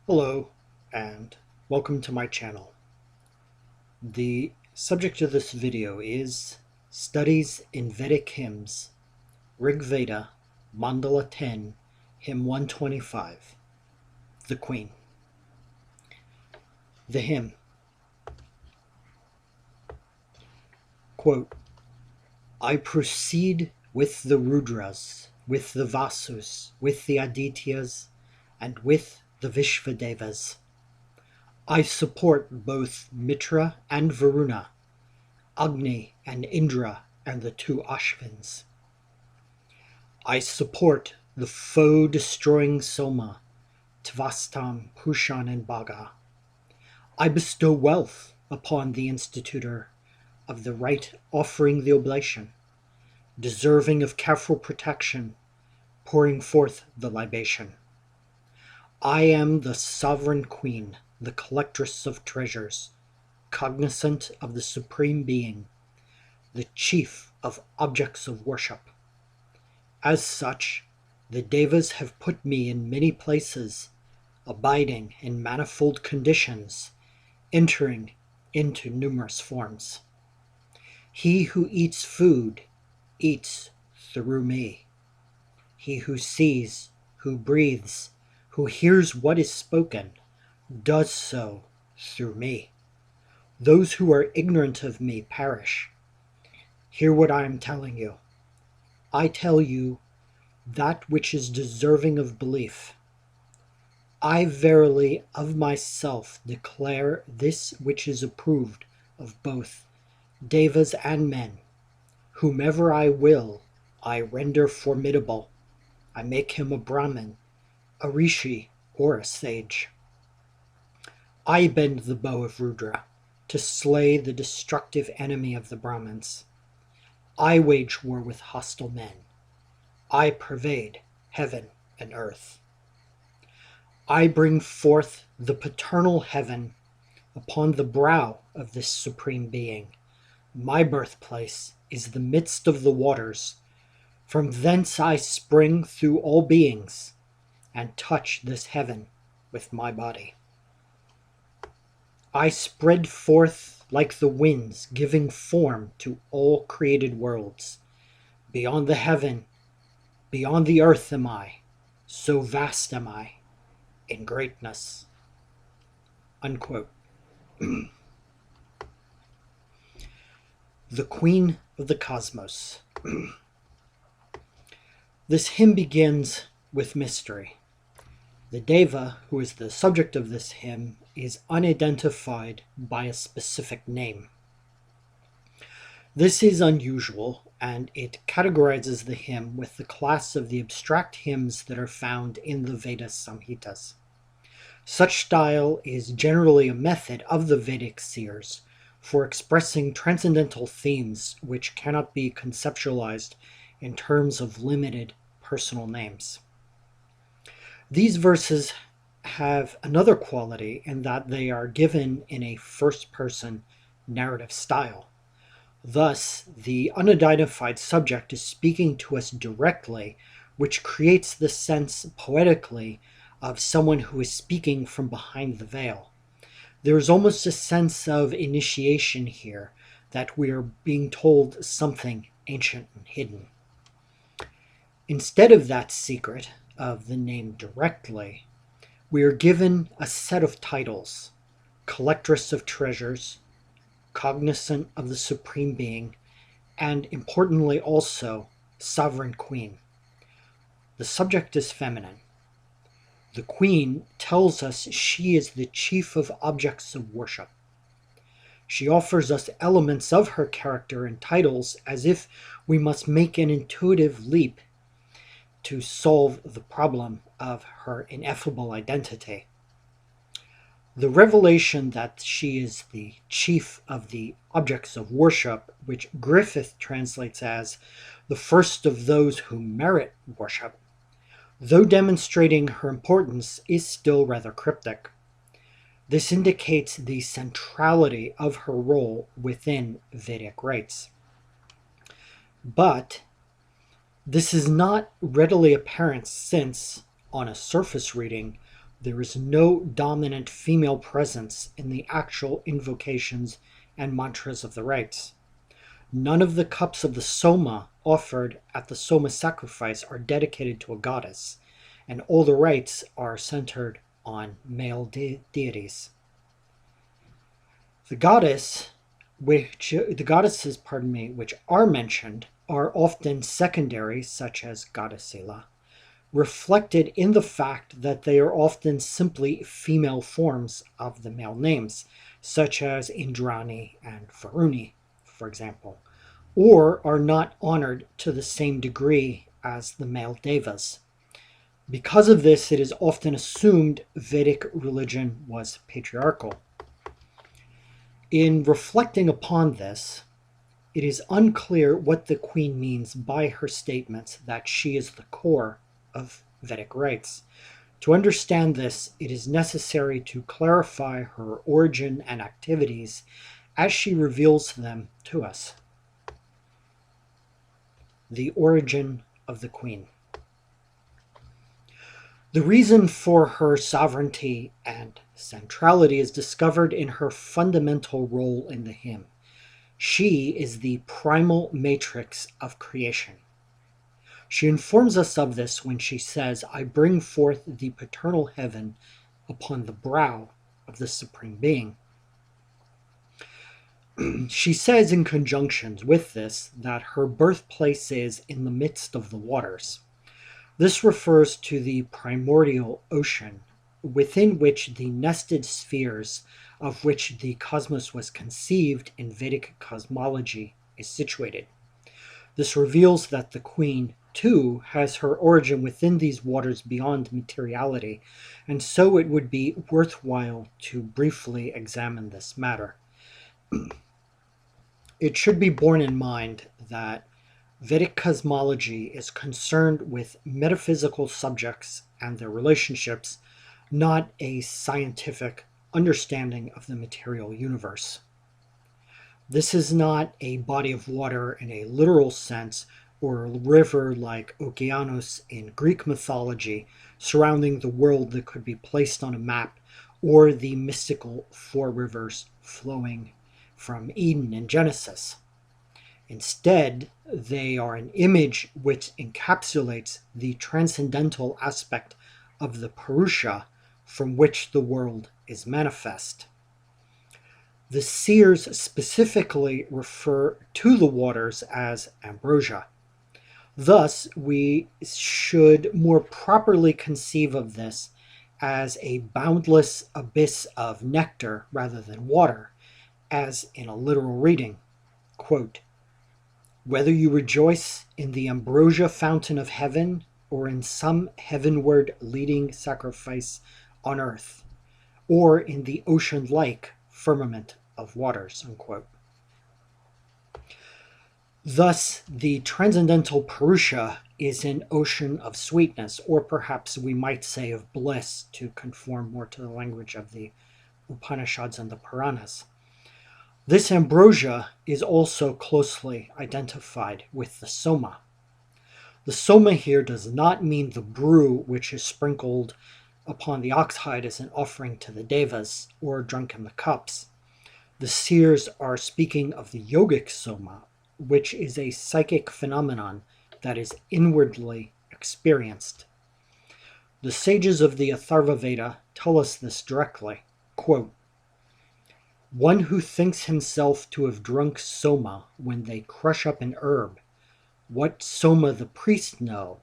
Hello and welcome to my channel. The subject of this video is Studies in Vedic Hymns, Rig Veda, Mandala 10, Hymn 125, The Queen. The hymn. Quote, I proceed with the Rudras, with the Vasus, with the Adityas, and with the Vishvadevas. I support both Mitra and Varuna, Agni and Indra and the two Ashvins. I support the foe-destroying Soma, Tvastam, Pushan, and Bhaga. I bestow wealth upon the institutor of the rite offering the oblation, deserving of careful protection, pouring forth the libation. I am the sovereign queen, the collectress of treasures, cognizant of the Supreme Being, the chief of objects of worship. As such, the Devas have put me in many places, abiding in manifold conditions, entering into numerous forms. He who eats food eats through me. He who sees, who breathes, who hears what is spoken, does so through me. Those who are ignorant of me perish. Hear what I am telling you. I tell you that which is deserving of belief. I verily of myself declare this which is approved of both Devas and men. Whomever I will, I render formidable. I make him a Brahmin, a Rishi, or a sage. I bend the bow of Rudra to slay the destructive enemy of the Brahmins. I wage war with hostile men. I pervade heaven and earth. I bring forth the paternal heaven upon the brow of this Supreme Being. My birthplace is the midst of the waters. From thence I spring through all beings and touch this heaven with my body. I spread forth like the winds, giving form to all created worlds. Beyond the heaven, beyond the earth am I, so vast am I in greatness. Unquote. The Queen of the Cosmos. This hymn begins with mystery. The Deva, who is the subject of this hymn, is unidentified by a specific name. This is unusual, and it categorizes the hymn with the class of the abstract hymns that are found in the Veda Samhitas. Such style is generally a method of the Vedic seers for expressing transcendental themes which cannot be conceptualized in terms of limited personal names. These verses have another quality in that they are given in a first-person narrative style. Thus, the unidentified subject is speaking to us directly, which creates the sense poetically of someone who is speaking from behind the veil. There is almost a sense of initiation here, that we are being told something ancient and hidden. Instead of that secret of the name directly, we are given a set of titles: Collectress of Treasures, Cognizant of the Supreme Being, and importantly also, Sovereign Queen. The subject is feminine. The Queen tells us she is the chief of objects of worship. She offers us elements of her character and titles as if we must make an intuitive leap to solve the problem of her ineffable identity. The revelation that she is the chief of the objects of worship, which Griffith translates as the first of those who merit worship, though demonstrating her importance, is still rather cryptic. This indicates the centrality of her role within Vedic rites. But this is not readily apparent since, on a surface reading, There is no dominant female presence in the actual invocations and mantras of the rites. None of the cups of the Soma offered at the Soma sacrifice are dedicated to a goddess, and all the rites are centered on male deities. The goddesses, which are mentioned, are often secondary, such as Goddess Sela, reflected in the fact that they are often simply female forms of the male names, such as Indrani and Varuni, for example, or are not honored to the same degree as the male devas. Because of this, it is often assumed Vedic religion was patriarchal. In reflecting upon this, it is unclear what the queen means by her statements that she is the core of Vedic rites. To understand this, it is necessary to clarify her origin and activities as she reveals them to us. The origin of the queen. The reason for her sovereignty and centrality is discovered in her fundamental role in the hymn. She is the primal matrix of creation. She informs us of this when she says, "I bring forth the paternal heaven upon the brow of the Supreme Being." She says in conjunction with this that her birthplace is in the midst of the waters. This refers to the primordial ocean, within which the nested spheres of which the cosmos was conceived in Vedic cosmology is situated. This reveals that the queen, too, has her origin within these waters beyond materiality, and so it would be worthwhile to briefly examine this matter. It should be borne in mind that Vedic cosmology is concerned with metaphysical subjects and their relationships, not a scientific understanding of the material universe. This is not a body of water in a literal sense, or a river like Okeanos in Greek mythology surrounding the world that could be placed on a map, or the mystical four rivers flowing from Eden in Genesis. Instead, they are an image which encapsulates the transcendental aspect of the Purusha from which the world is manifest. The seers specifically refer to the waters as ambrosia. Thus, we should more properly conceive of this as a boundless abyss of nectar rather than water, as in a literal reading. Quote, "Whether you rejoice in the ambrosia fountain of heaven or in some heavenward leading sacrifice on earth, or in the ocean-like firmament of waters." Unquote. Thus, the transcendental Purusha is an ocean of sweetness, or perhaps we might say of bliss, to conform more to the language of the Upanishads and the Puranas. This ambrosia is also closely identified with the Soma. The Soma here does not mean the brew which is sprinkled upon the ox hide as an offering to the Devas, or drunk in the cups. The seers are speaking of the yogic Soma, which is a psychic phenomenon that is inwardly experienced. The sages of the Atharva Veda tell us this directly. Quote, "One who thinks himself to have drunk Soma when they crush up an herb, what Soma the priest know,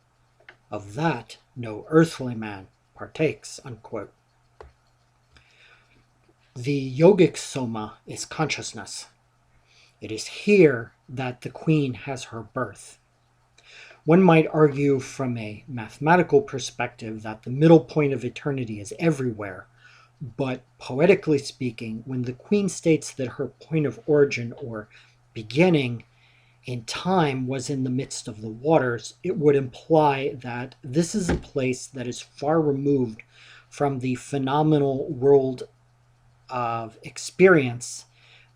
of that no earthly man partakes." Unquote. The yogic Soma is consciousness. It is here that the queen has her birth. One might argue from a mathematical perspective that the middle point of eternity is everywhere, but poetically speaking, when the queen states that her point of origin or beginning in time was in the midst of the waters, it would imply that this is a place that is far removed from the phenomenal world of experience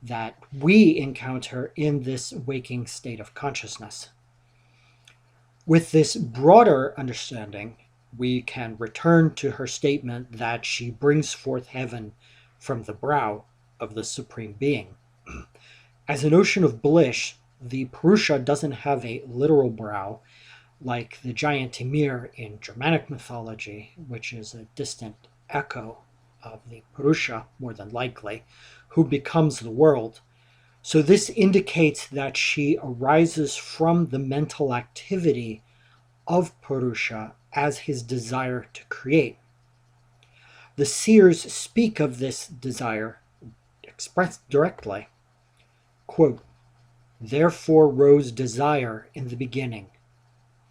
that we encounter in this waking state of consciousness. With this broader understanding, we can return to her statement that she brings forth heaven from the brow of the Supreme Being. As an ocean of bliss, the Purusha doesn't have a literal brow like the giant Ymir in Germanic mythology, which is a distant echo of the Purusha, more than likely, who becomes the world. So this indicates that she arises from the mental activity of Purusha as his desire to create. The seers speak of this desire expressed directly. Quote, "Therefore rose desire in the beginning.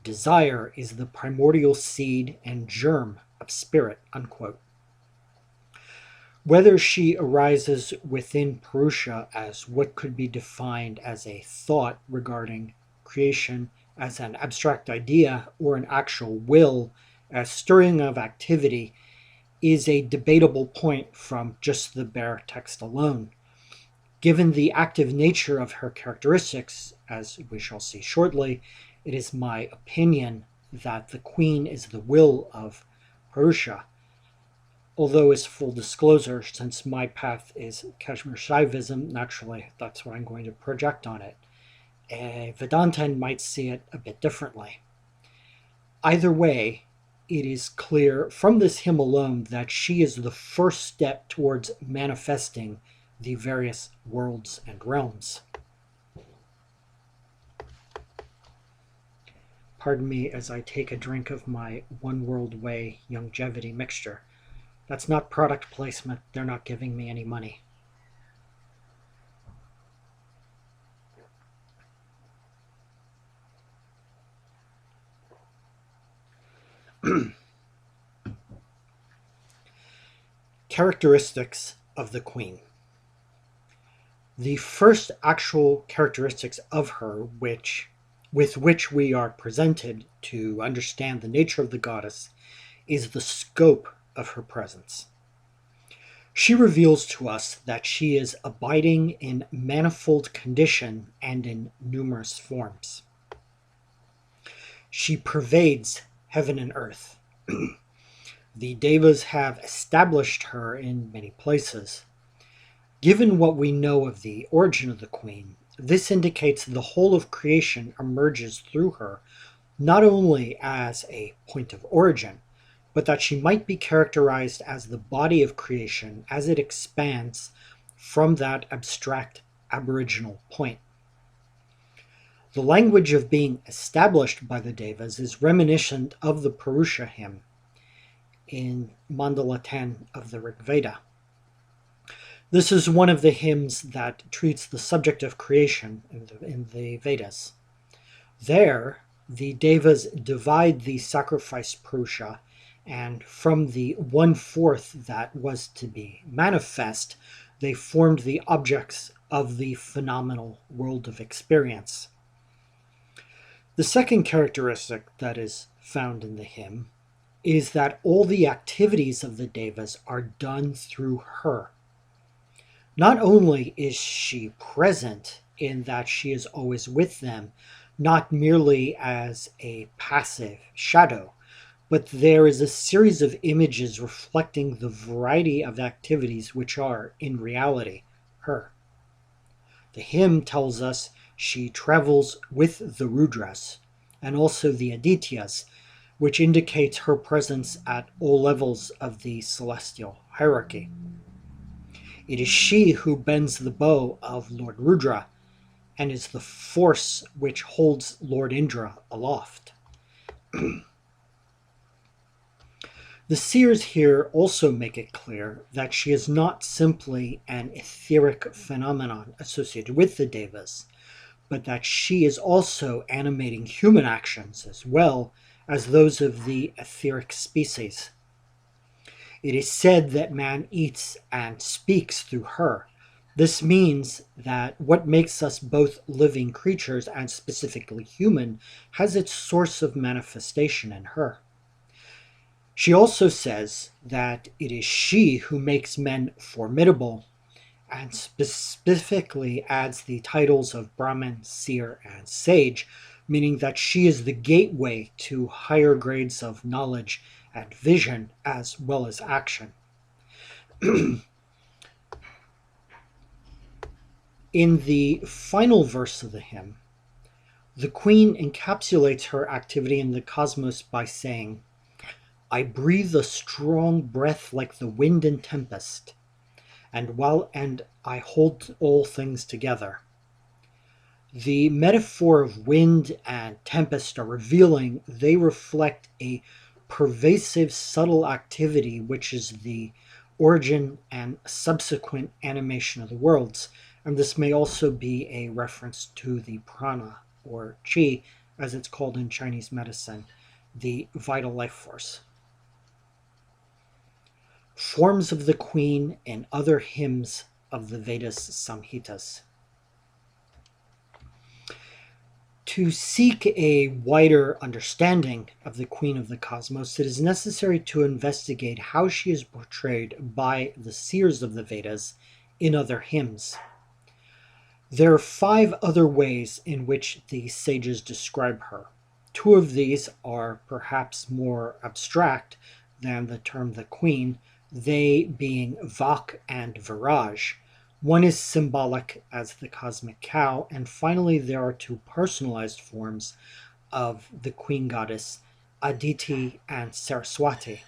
Desire is the primordial seed and germ of spirit." Unquote. Whether she arises within Purusha as what could be defined as a thought regarding creation as an abstract idea or an actual will as stirring of activity is a debatable point from just the bare text alone. Given the active nature of her characteristics, as we shall see shortly, it is my opinion that the queen is the will of Purusha. Although, as full disclosure, since my path is Kashmir Shaivism, naturally that's what I'm going to project on it. A Vedantin might see it a bit differently. Either way, it is clear from this hymn alone that she is the first step towards manifesting the various worlds and realms. Pardon me as I take a drink of my One World Way Longevity mixture. That's not product placement. They're not giving me any money. Characteristics of the Queen. The first actual characteristics of her with which we are presented to understand the nature of the goddess is the scope of her presence. She reveals to us that she is abiding in manifold condition and in numerous forms. She pervades heaven and earth. The Devas have established her in many places. Given what we know of the origin of the Queen, this indicates the whole of creation emerges through her, not only as a point of origin, but that she might be characterized as the body of creation as it expands from that abstract aboriginal point. The language of being established by the Devas is reminiscent of the Purusha hymn in Mandala 10 of the Rig Veda. This is one of the hymns that treats the subject of creation in the Vedas. There, the Devas divide the sacrificed Purusha, and from the 1/4 that was to be manifest, they formed the objects of the phenomenal world of experience. The second characteristic that is found in the hymn is that all the activities of the Devas are done through her. Not only is she present in that she is always with them, not merely as a passive shadow, but there is a series of images reflecting the variety of activities which are, in reality, her. The hymn tells us she travels with the Rudras and also the Adityas, which indicates her presence at all levels of the celestial hierarchy. It is she who bends the bow of Lord Rudra and is the force which holds Lord Indra aloft. The seers here also make it clear that she is not simply an etheric phenomenon associated with the Devas, but that she is also animating human actions as well as those of the etheric species. It is said that man eats and speaks through her. This means that what makes us both living creatures and specifically human has its source of manifestation in her. She also says that it is she who makes men formidable and specifically adds the titles of Brahmin, seer, and sage, meaning that she is the gateway to higher grades of knowledge and vision as well as action. In the final verse of the hymn, the queen encapsulates her activity in the cosmos by saying, "I breathe a strong breath like the wind and tempest, and I hold all things together." The metaphor of wind and tempest are revealing they reflect a pervasive, subtle activity which is the origin and subsequent animation of the worlds, and this may also be a reference to the prana, or chi, as it's called in Chinese medicine, the vital life force. Forms of the Queen in other hymns of the Vedas Samhitas. To seek a wider understanding of the Queen of the Cosmos, it is necessary to investigate how she is portrayed by the seers of the Vedas in other hymns. There are 5 other ways in which the sages describe her. 2 of these are perhaps more abstract than the term the Queen, they being Vak and Viraj. One is symbolic as the cosmic cow, and finally there are 2 personalized forms of the Queen Goddess, Aditi and Saraswati.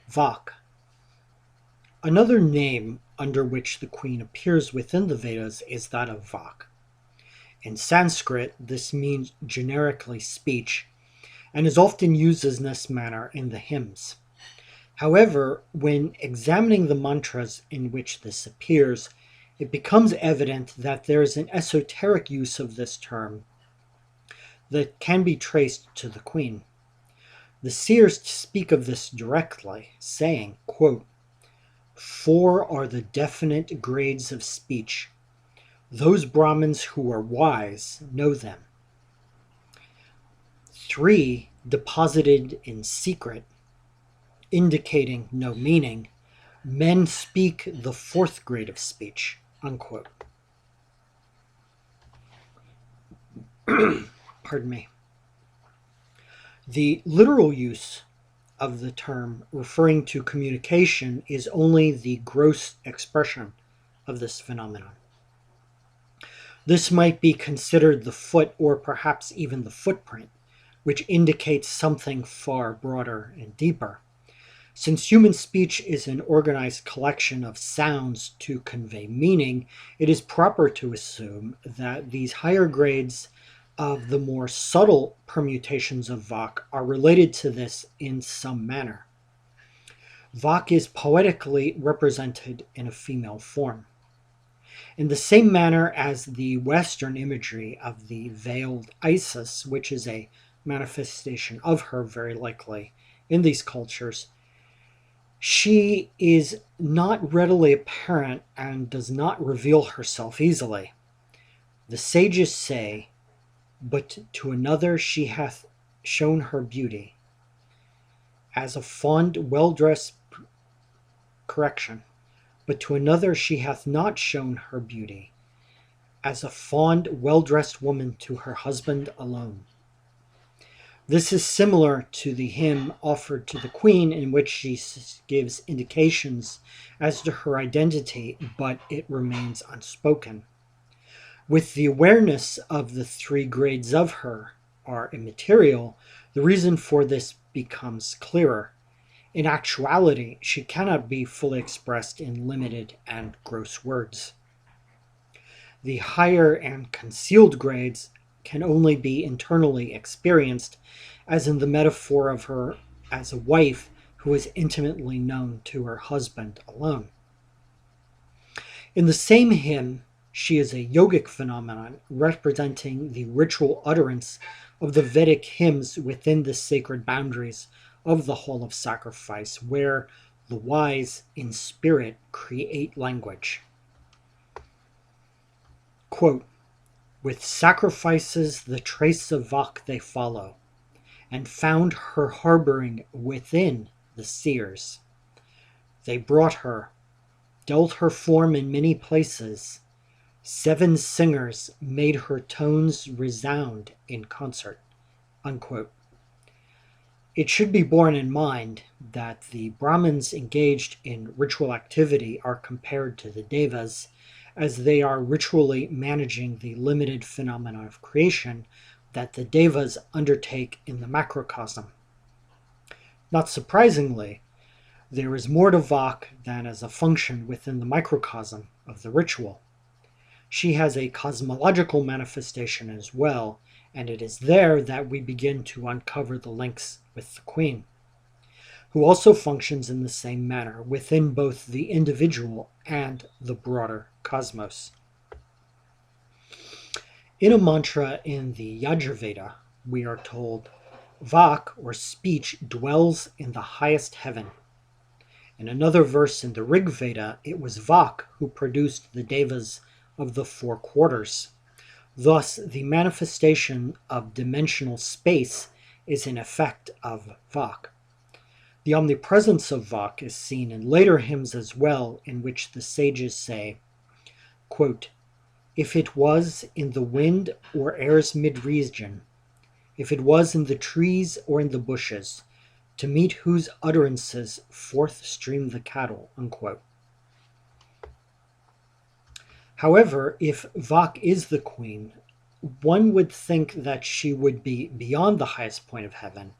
Vak. Another name under which the Queen appears within the Vedas is that of Vak. In Sanskrit, this means generically speech, and is often used in this manner in the hymns. However, when examining the mantras in which this appears, it becomes evident that there is an esoteric use of this term that can be traced to the Queen. The seers speak of this directly, saying, quote, "4 are the definite grades of speech. Those Brahmins who are wise know them. 3 deposited in secret, indicating no meaning. Men speak the 4th grade of speech." Unquote. Pardon me. The literal use of the term referring to communication is only the gross expression of this phenomenon. This might be considered the foot, or perhaps even the footprint, which indicates something far broader and deeper. Since human speech is an organized collection of sounds to convey meaning, it is proper to assume that these higher grades of the more subtle permutations of Vak are related to this in some manner. Vak is poetically represented in a female form. In the same manner as the Western imagery of the veiled Isis, which is a manifestation of her very likely in these cultures, she is not readily apparent and does not reveal herself easily. The sages say, "But to another she hath shown her beauty, as a fond, well-dressed but to another she hath not shown her beauty, as a fond, well-dressed woman to her husband alone." This is similar to the hymn offered to the Queen, in which she gives indications as to her identity, but it remains unspoken. With the awareness of the 3 grades of her are immaterial, the reason for this becomes clearer. In actuality, she cannot be fully expressed in limited and gross words. The higher and concealed grades can only be internally experienced, as in the metaphor of her as a wife who is intimately known to her husband alone. In the same hymn, she is a yogic phenomenon representing the ritual utterance of the Vedic hymns within the sacred boundaries of the hall of sacrifice, where the wise in spirit create language. Quote, "With sacrifices the trace of Vak they follow, and found her harboring within the seers. They brought her, dealt her form in many places. 7 singers made her tones resound in concert." Unquote. It should be borne in mind that the Brahmins engaged in ritual activity are compared to the Devas, as they are ritually managing the limited phenomena of creation that the Devas undertake in the macrocosm. Not surprisingly, there is more to Vak than as a function within the microcosm of the ritual. She has a cosmological manifestation as well, and it is there that we begin to uncover the links with the Queen, who also functions in the same manner within both the individual and the broader cosmos. In a mantra in the Yajurveda, we are told, "Vak, or speech, dwells in the highest heaven." In another verse in the Rig Veda, it was Vak who produced the Devas of the 4 quarters. Thus, the manifestation of dimensional space is an effect of Vak. The omnipresence of Vak is seen in later hymns as well, in which the sages say, quote, "If it was in the wind or air's mid-region, if it was in the trees or in the bushes, to meet whose utterances forth stream the cattle." Unquote. However, if Vak is the Queen, one would think that she would be beyond the highest point of heaven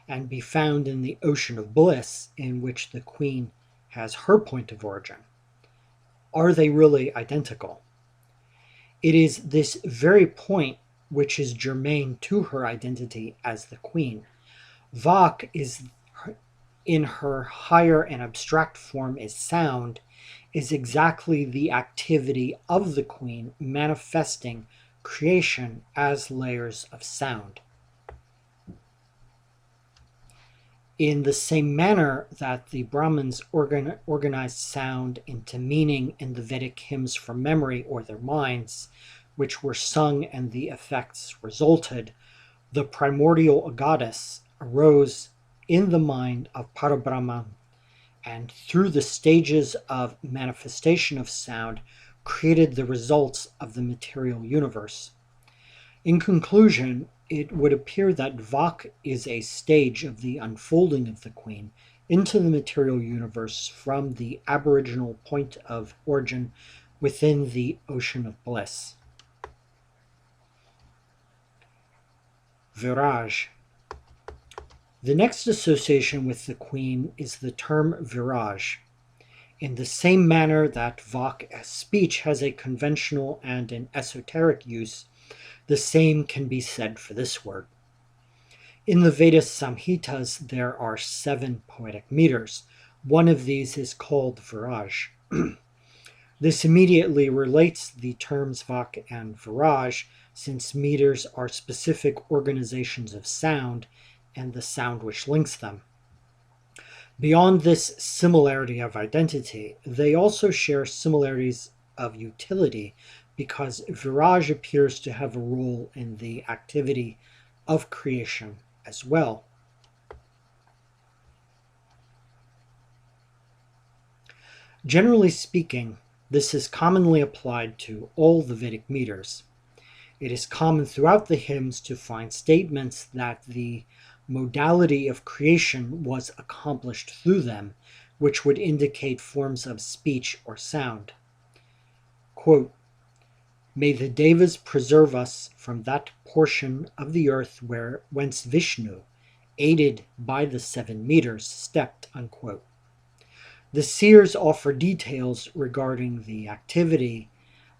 and be found in the ocean of bliss in which the Queen has her point of origin. Are they really identical? It is this very point which is germane to her identity as the Queen. Vak is, in her higher and abstract form is sound, is exactly the activity of the Queen manifesting creation as layers of sound. In the same manner that the Brahmins organized sound into meaning in the Vedic hymns from memory or their minds, which were sung and the effects resulted, the primordial goddess arose in the mind of Parabrahman, and through the stages of manifestation of sound created the results of the material universe. In conclusion, it would appear that Vak is a stage of the unfolding of the Queen into the material universe from the aboriginal point of origin within the ocean of bliss. Viraj. The next association with the Queen is the term Viraj. In the same manner that Vak as speech has a conventional and an esoteric use, the same can be said for this word. In the Veda Samhitas, there are 7 poetic meters. One of these is called Viraj. This immediately relates the terms Vak and Viraj, since meters are specific organizations of sound and the sound which links them. Beyond this similarity of identity, they also share similarities of utility, because Viraj appears to have a role in the activity of creation as well. Generally speaking, this is commonly applied to all the Vedic meters. It is common throughout the hymns to find statements that the modality of creation was accomplished through them, which would indicate forms of speech or sound. Quote, "May the Devas preserve us from that portion of the earth whence Vishnu, aided by the 7 meters, stepped." Unquote. The seers offer details regarding the activity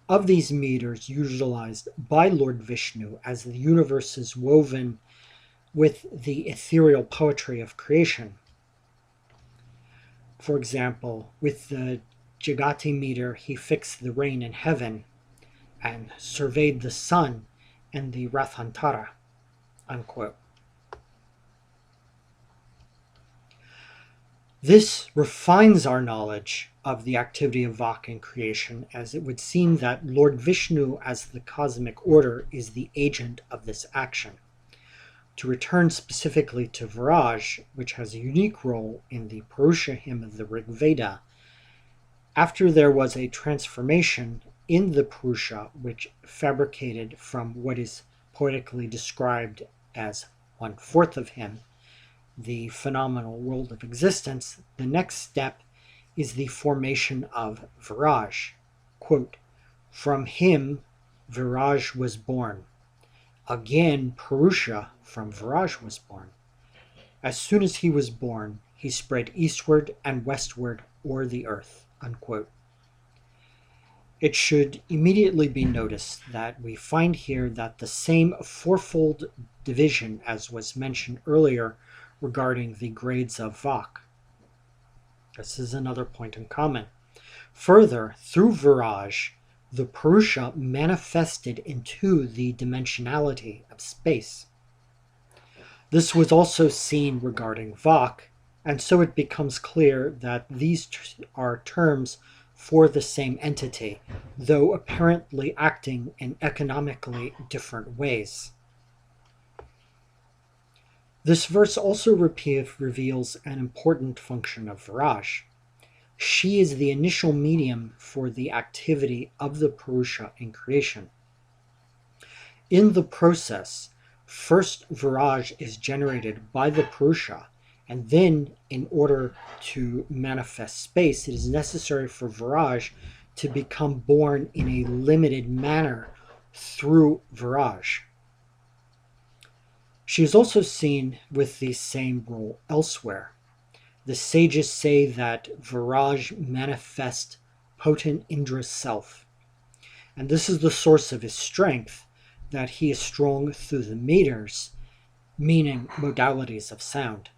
of these meters utilized by Lord Vishnu as the universe is woven with the ethereal poetry of creation. For example, with the Jagati meter, he fixed the rain in heaven and surveyed the sun and the Rathantara. Unquote. This refines our knowledge of the activity of Vak in creation, as it would seem that Lord Vishnu as the cosmic order is the agent of this action. To return specifically to Viraj, which has a unique role in the Purusha hymn of the Rig Veda, after there was a transformation in the Purusha which fabricated from what is poetically described as 1/4 of him, the phenomenal world of existence, the next step is the formation of Viraj. Quote, "From him Viraj was born. Again Purusha from Viraj was born. As soon as he was born, he spread eastward and westward o'er the earth." Unquote. It should immediately be noticed that we find here that the same fourfold division as was mentioned earlier regarding the grades of Vak. This is another point in common. Further, through Viraj, the Purusha manifested into the dimensionality of space. This was also seen regarding Vak, and so it becomes clear that these are terms for the same entity, though apparently acting in economically different ways. This verse also reveals an important function of Viraj. She is the initial medium for the activity of the Purusha in creation. In the process, first Viraj is generated by the Purusha, and then in order to manifest space, it is necessary for Viraj to become born in a limited manner through Viraj. She is also seen with the same role elsewhere. The sages say that Viraj manifests potent Indra's self, and this is the source of his strength, that he is strong through the meters, meaning modalities of sound.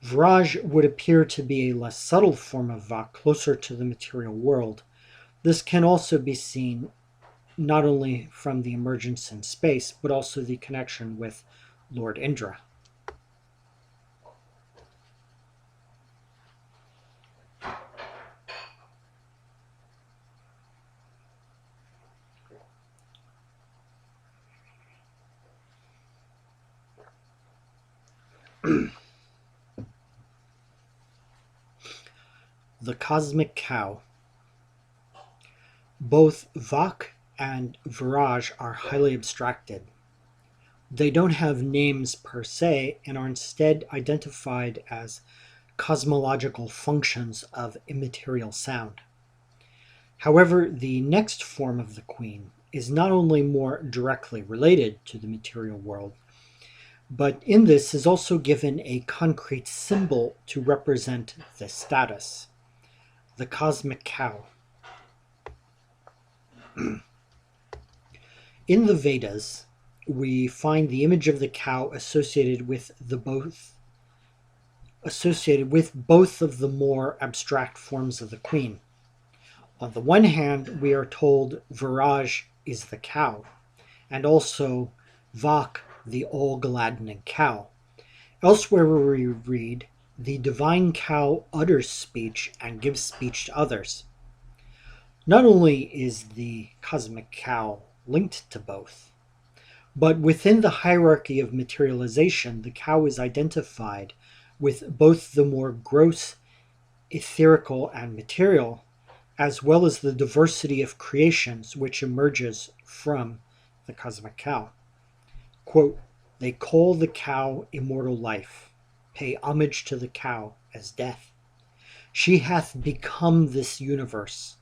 Viraj would appear to be a less subtle form of Vak, closer to the material world. This can also be seen not only from the emergence in space, but also the connection with Lord Indra. The cosmic cow. Both Vak and Viraj are highly abstracted. They don't have names per se and are instead identified as cosmological functions of immaterial sound. However, the next form of the queen is not only more directly related to the material world, but in this is also given a concrete symbol to represent this status. The cosmic cow. In the Vedas, we find the image of the cow associated with both of the more abstract forms of the queen. On the one hand, we are told Viraj is the cow, and also Vak, the all-gladdening cow. Elsewhere we read, the divine cow utters speech and gives speech to others. Not only is the cosmic cow linked to both, but within the hierarchy of materialization, the cow is identified with both the more gross, etherical, and material, as well as the diversity of creations which emerges from the cosmic cow. Quote, "They call the cow immortal life. Pay homage to the cow as death. She hath become this universe.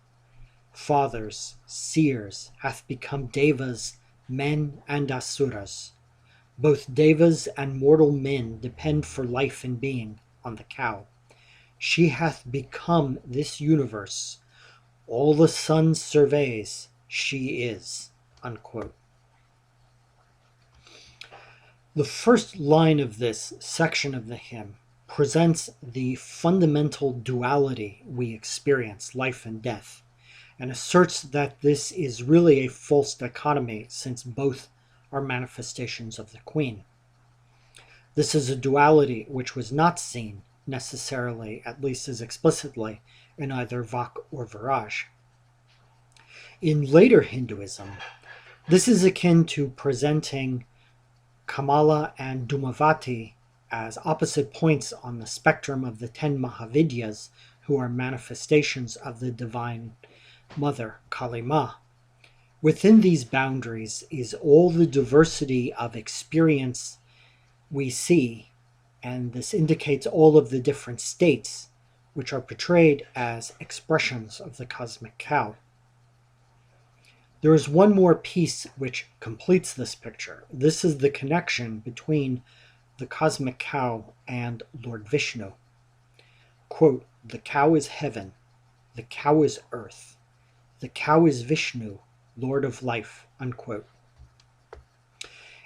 Fathers, seers, hath become devas, men and asuras. Both devas and mortal men depend for life and being on the cow. She hath become this universe. All the sun surveys, she is." Unquote. The first line of this section of the hymn presents the fundamental duality we experience, life and death, and asserts that this is really a false dichotomy since both are manifestations of the queen. This is a duality which was not seen necessarily, at least as explicitly, in either Vak or Viraj. In later Hinduism, this is akin to presenting Kamala and Dhumavati as opposite points on the spectrum of the 10 Mahavidyas, who are manifestations of the Divine Mother, Kali Ma. Within these boundaries is all the diversity of experience we see, and this indicates all of the different states, which are portrayed as expressions of the cosmic cow. There is one more piece which completes this picture. This is the connection between the cosmic cow and Lord Vishnu. Quote, "The cow is heaven, the cow is earth, the cow is Vishnu, Lord of life," unquote.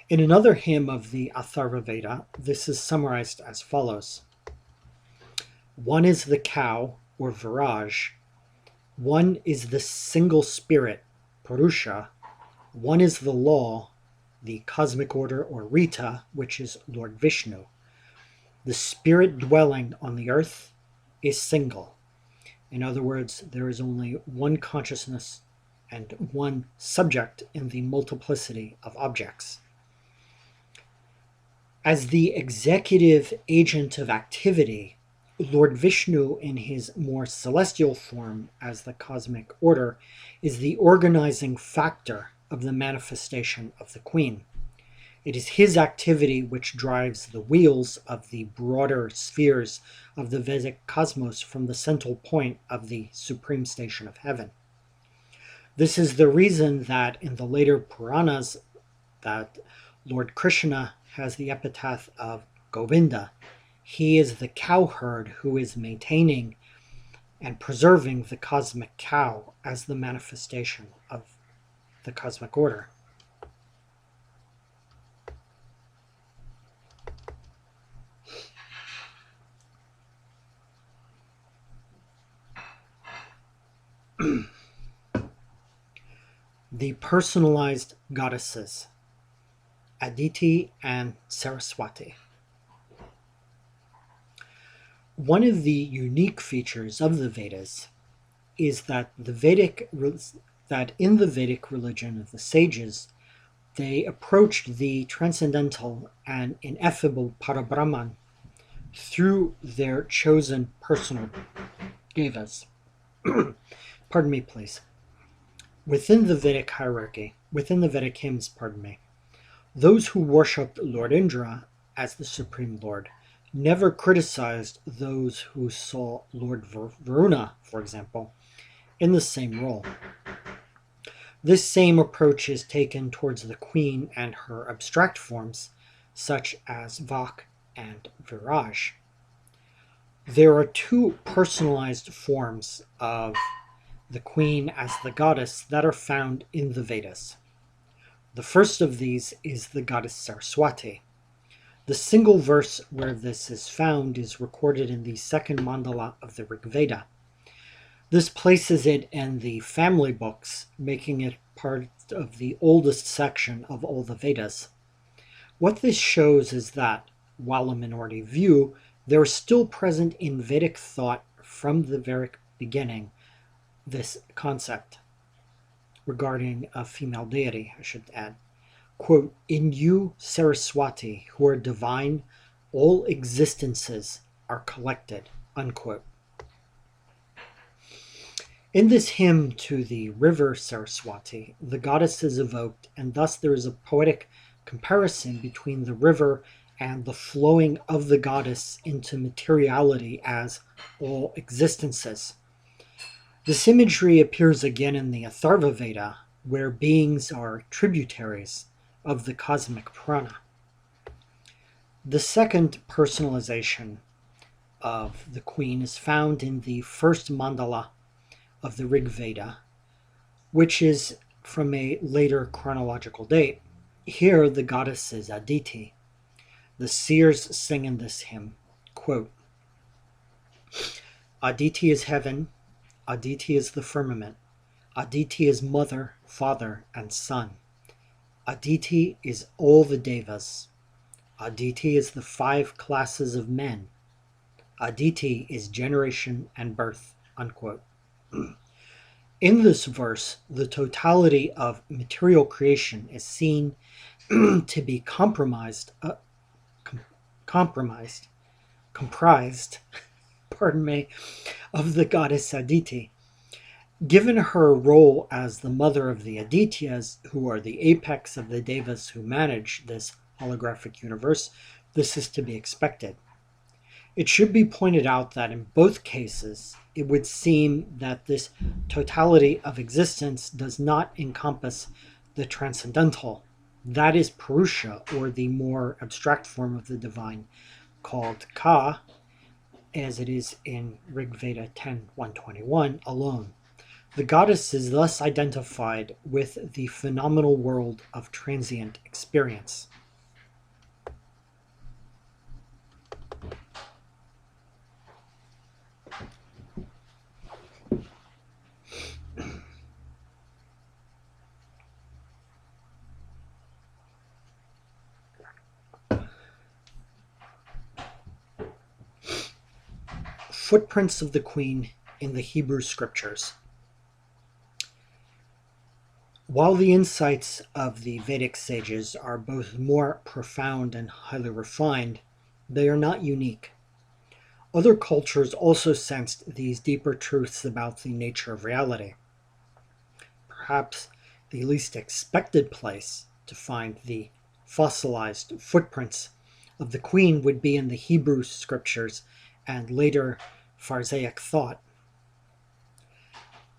In another hymn of the Atharva Veda, this is summarized as follows. One is the cow, or Viraj. One is the single spirit, Purusha. One is the law, the cosmic order, or Rita, which is Lord Vishnu. The spirit dwelling on the earth is single. In other words, there is only one consciousness and one subject in the multiplicity of objects. As the executive agent of activity, Lord Vishnu, in his more celestial form as the cosmic order, is the organizing factor of the manifestation of the queen. It is his activity which drives the wheels of the broader spheres of the Vedic cosmos from the central point of the supreme station of heaven. This is the reason that in the later Puranas that Lord Krishna has the epithet of Govinda. He is the cowherd who is maintaining and preserving the cosmic cow as the manifestation of the cosmic order. The personalized goddesses, Aditi and Saraswati. One of the unique features of the Vedas is that in the Vedic religion of the sages, they approached the transcendental and ineffable Parabrahman through their chosen personal devas. Pardon me, please. Within the Vedic hierarchy, within the Vedic hymns, those who worshipped Lord Indra as the Supreme Lord never criticized those who saw Lord Varuna, for example, in the same role. This same approach is taken towards the queen and her abstract forms, such as Vak and Viraj. There are two personalized forms of the queen as the goddess that are found in the Vedas. The first of these is the goddess Saraswati. The single verse where this is found is recorded in the second mandala of the Rig Veda. This places it in the family books, making it part of the oldest section of all the Vedas. What this shows is that, while a minority view, there is still present in Vedic thought from the very beginning this concept regarding a female deity, I should add. Quote, "In you, Saraswati, who are divine, all existences are collected," unquote. In this hymn to the river Saraswati, the goddess is evoked, and thus there is a poetic comparison between the river and the flowing of the goddess into materiality as all existences. This imagery appears again in the Atharva Veda, where beings are tributaries of the cosmic prana. The second personalization of the queen is found in the first mandala of the Rig Veda, which is from a later chronological date. Here the goddess is Aditi. The seers sing in this hymn, quote, "Aditi is heaven, Aditi is the firmament, Aditi is mother, father, and son. Aditi is all the devas. Aditi is the 5 classes of men. Aditi is generation and birth," unquote. In this verse, the totality of material creation is seen to be comprised, pardon me, of the goddess Aditi. Given her role as the mother of the Adityas, who are the apex of the Devas who manage this holographic universe, this is to be expected. It should be pointed out that in both cases, it would seem that this totality of existence does not encompass the transcendental. That is Purusha, or the more abstract form of the divine, called Ka, as it is in Rig Veda 10.121, alone. The goddess is thus identified with the phenomenal world of transient experience. Footprints of the Queen in the Hebrew Scriptures. While the insights of the Vedic sages are both more profound and highly refined, they are not unique. Other cultures also sensed these deeper truths about the nature of reality. Perhaps the least expected place to find the fossilized footprints of the Queen would be in the Hebrew Scriptures and later Pharisaic thought.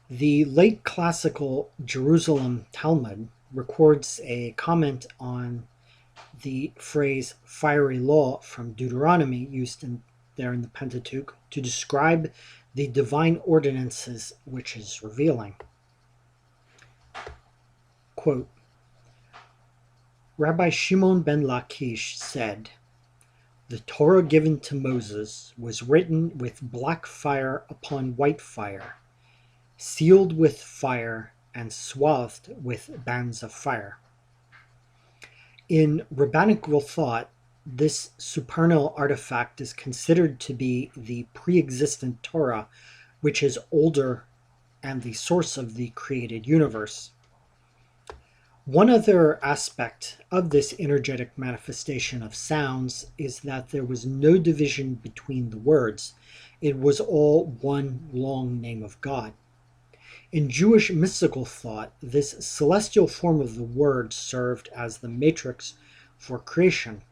The late classical Jerusalem Talmud records a comment on the phrase fiery law from Deuteronomy used there in the Pentateuch to describe the divine ordinances, which is revealing. Quote, Rabbi Shimon ben Lakish said, "The Torah given to Moses was written with black fire upon white fire, sealed with fire and swathed with bands of fire." In rabbinical thought, this supernal artifact is considered to be the pre-existent Torah, which is older and the source of the created universe. One other aspect of this energetic manifestation of sounds is that there was no division between the words. It was all one long name of God. In Jewish mystical thought, this celestial form of the word served as the matrix for creation.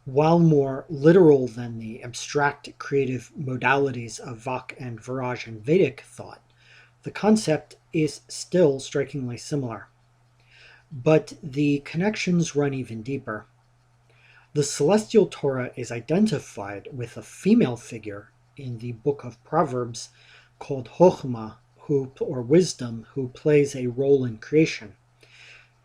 While more literal than the abstract creative modalities of Vak and Viraj in Vedic thought, the concept is still strikingly similar. But the connections run even deeper. The celestial Torah is identified with a female figure in the book of Proverbs called Chokhmah, or wisdom, who plays a role in creation.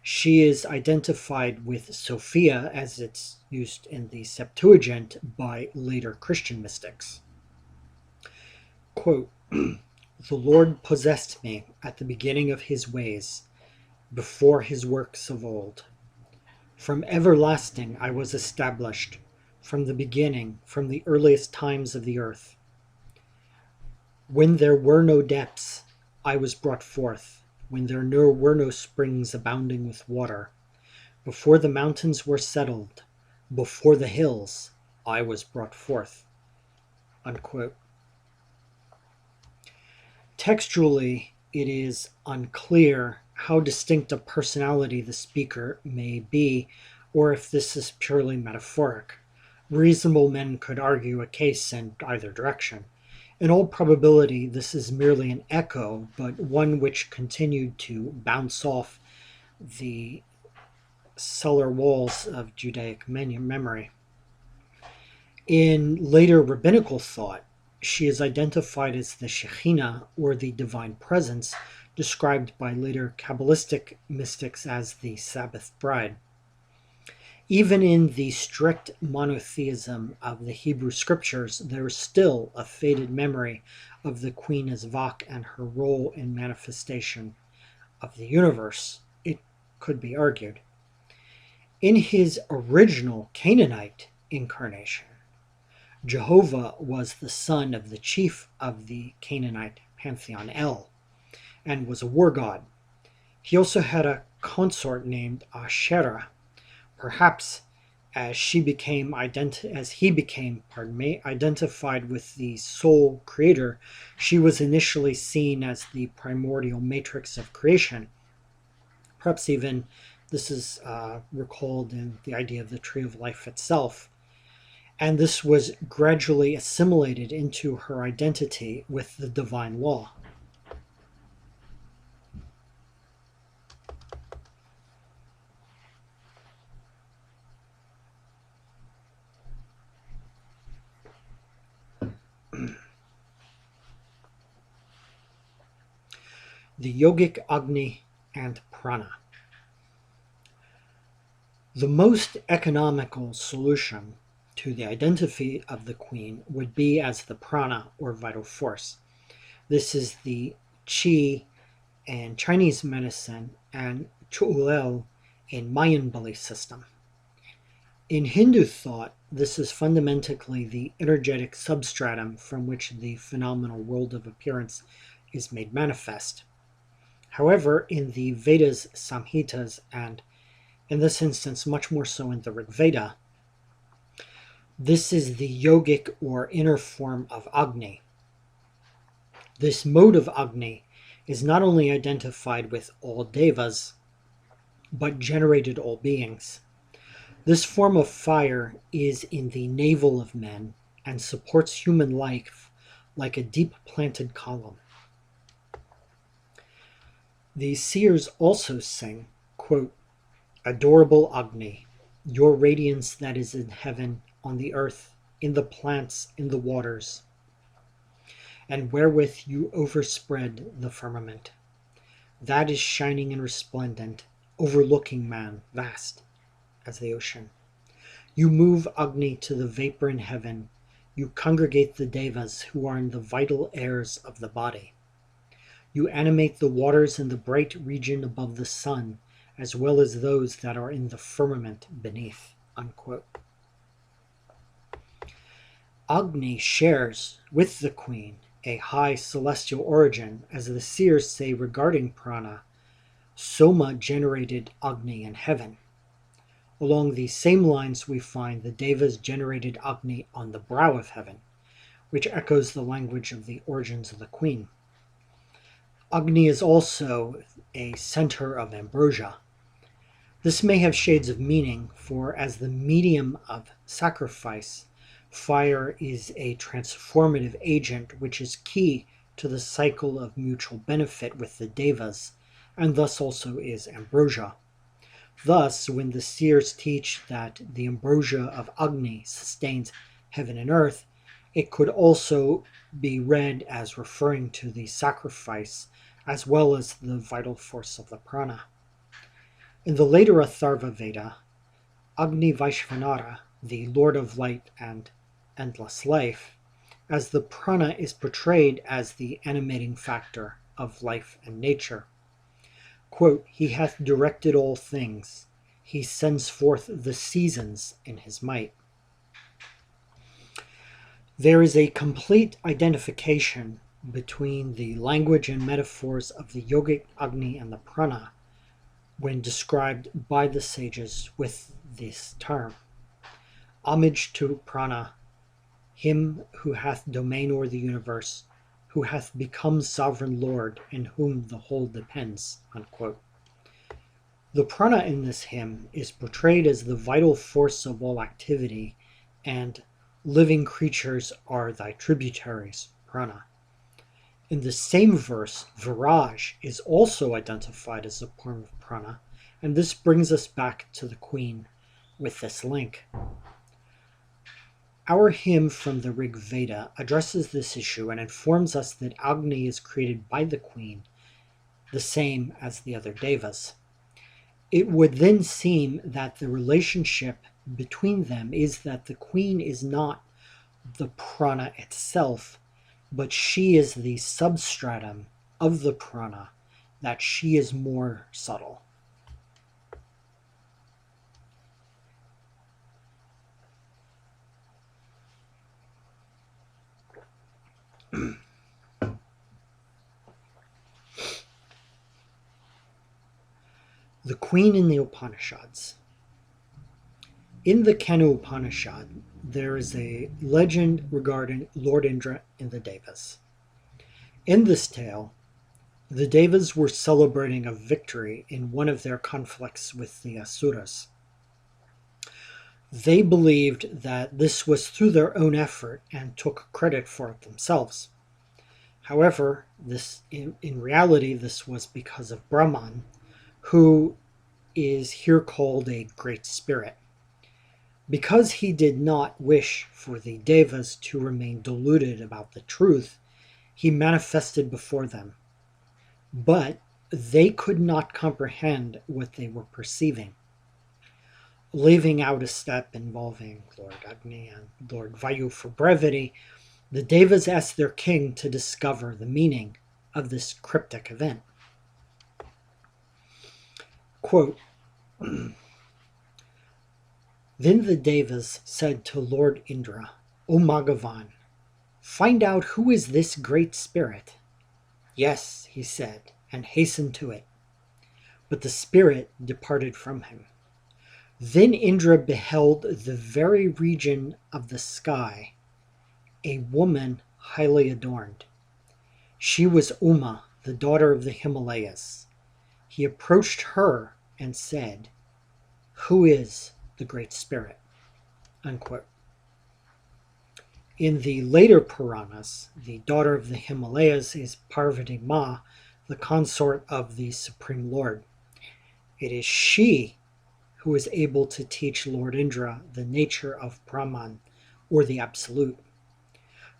She is identified with Sophia, as it's used in the Septuagint by later Christian mystics. Quote, "The Lord possessed me at the beginning of his ways, before his works of old. From everlasting I was established, from the beginning, from the earliest times of the earth. When there were no depths, I was brought forth, when there were no springs abounding with water. Before the mountains were settled, before the hills, I was brought forth." Unquote. Textually, it is unclear how distinct a personality the speaker may be, or if this is purely metaphoric. Reasonable men could argue a case in either direction. In all probability, this is merely an echo, but one which continued to bounce off the cellar walls of Judaic memory. In later rabbinical thought, she is identified as the Shekhinah, or the divine presence, described by later Kabbalistic mystics as the Sabbath bride. Even in the strict monotheism of the Hebrew Scriptures, there is still a faded memory of the Queen as Vak and her role in manifestation of the universe, it could be argued. In his original Canaanite incarnation, Jehovah was the son of the chief of the Canaanite Pantheon, El, and was a war god. He also had a consort named Asherah. Perhaps as he became identified with the sole creator, she was initially seen as the primordial matrix of creation. Perhaps even this is recalled in the idea of the tree of life itself. And this was gradually assimilated into her identity with the divine law. The yogic Agni and Prana. The most economical solution to the identity of the queen would be as the prana, or vital force. This is the qi in Chinese medicine and chu'ulel in Mayan belief system. In Hindu thought, this is fundamentally the energetic substratum from which the phenomenal world of appearance is made manifest. However, in the Vedas, Samhitas, and in this instance much more so in the Rig Veda, this is the yogic or inner form of Agni. This mode of Agni is not only identified with all devas, but generated all beings. This form of fire is in the navel of men and supports human life like a deep planted column. The seers also sing, quote, "Adorable Agni, your radiance that is in heaven, on the earth, in the plants, in the waters, and wherewith you overspread the firmament. That is shining and resplendent, overlooking man, vast as the ocean. You move Agni to the vapor in heaven. You congregate the devas who are in the vital airs of the body. You animate the waters in the bright region above the sun, as well as those that are in the firmament beneath." Unquote. Agni shares with the queen a high celestial origin, as the seers say regarding Prana. Soma generated Agni in heaven. Along these same lines we find the Devas generated Agni on the brow of heaven, which echoes the language of the origins of the queen. Agni is also a center of ambrosia. This may have shades of meaning, for as the medium of sacrifice, fire is a transformative agent which is key to the cycle of mutual benefit with the devas, and thus also is ambrosia. Thus, when the seers teach that the ambrosia of Agni sustains heaven and earth, it could also be read as referring to the sacrifice as well as the vital force of the prana. In the later Atharva Veda, Agni Vaishvanara, the Lord of Light and Endless Life, as the prana is portrayed as the animating factor of life and nature. Quote, "He hath directed all things. He sends forth the seasons in his might." There is a complete identification between the language and metaphors of the yogic Agni and the prana when described by the sages with this term. Homage to prana, him who hath domain o'er the universe, who hath become sovereign Lord, in whom the whole depends. Unquote. The prana in this hymn is portrayed as the vital force of all activity, and living creatures are thy tributaries, prana. In the same verse, Viraj is also identified as a form of prana, and this brings us back to the queen with this link. Our hymn from the Rig Veda addresses this issue and informs us that Agni is created by the queen, the same as the other devas. It would then seem that the relationship between them is that the queen is not the prana itself, but she is the substratum of the prana, that she is more subtle. The Queen in the Upanishads. In the Kena Upanishad, there is a legend regarding Lord Indra and the Devas. In this tale, the Devas were celebrating a victory in one of their conflicts with the Asuras. They believed that this was through their own effort and took credit for it themselves. However, in reality, this was because of Brahman, who is here called a great spirit. Because he did not wish for the Devas to remain deluded about the truth, he manifested before them. But they could not comprehend what they were perceiving. Leaving out a step involving Lord Agni and Lord Vayu for brevity, the Devas asked their king to discover the meaning of this cryptic event. Quote, Then the Devas said to Lord Indra, O Bhagavan, find out who is this great spirit. Yes, he said, and hastened to it. But the spirit departed from him. Then Indra beheld the very region of the sky, a woman highly adorned. She was Uma, the daughter of the Himalayas. He approached her and said, Who is the great spirit? Unquote. In the later Puranas, the daughter of the Himalayas is Parvati Ma, the consort of the Supreme Lord. It is she who is able to teach Lord Indra the nature of Brahman, or the Absolute.